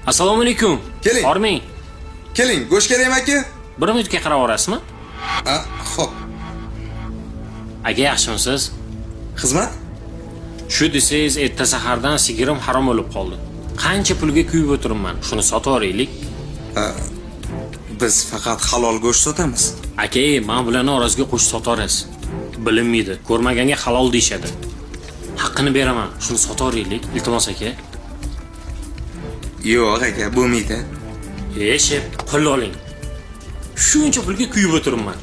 Assalomu alaykum. Keling. Bormang. Keling, go'sht kerakmi aka? 1 minutga qarab olasizmi? Ha, xo'p. Aka, yaxshimisiz? Xizmat? Shu desangiz, erta sahardan sigirim harom bo'lib qoldi. Qancha pulga kuyib o'tiribman, shuni sotib olaylik. Biz faqat halol go'sht sotamiz. Aka, men bilan orasiga qo'shib sotarsiz. Bilinmaydi, ko'rmaganga halol deyshadi. Haqqini beraman, shuni sotib olaylik, iltimos aka. Yo'q aka, bo'lmaydi. Shep, pul oling. Shuncha pulga kuyib o'tiribman.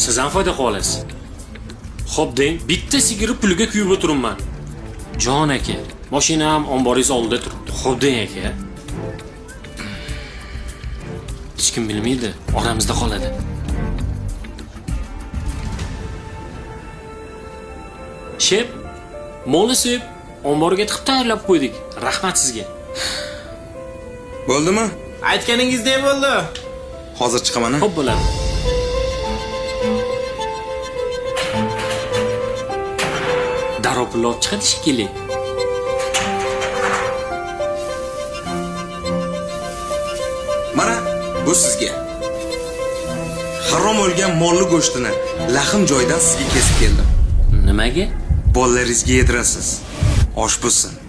Siz ham foyda qilib olasiz. Xo'p deng, bitta sigiri puliga kuyib o'tiribman. Jon aka, mashinam omboringiz oldida turibdi. Xo'p deng aka. Hech kim bilmaydi, oramizda qoladi. Shep, molni sep, omborga tiqib tayyorlab qo'ydik. Rahmat sizga. Bo'ldimi? Aytganingizdek bo'ldi. Hozir chiqaman. Xo'p bo'ladi. Darrov pul olib chiqadi shekilli. Mana, bu sizga. Harom bo'lgan molli go'shtini lahim joydan sizga kesib keldim. Nimaga? Bolalaringizga yedirasiz. Osh bo'lsin.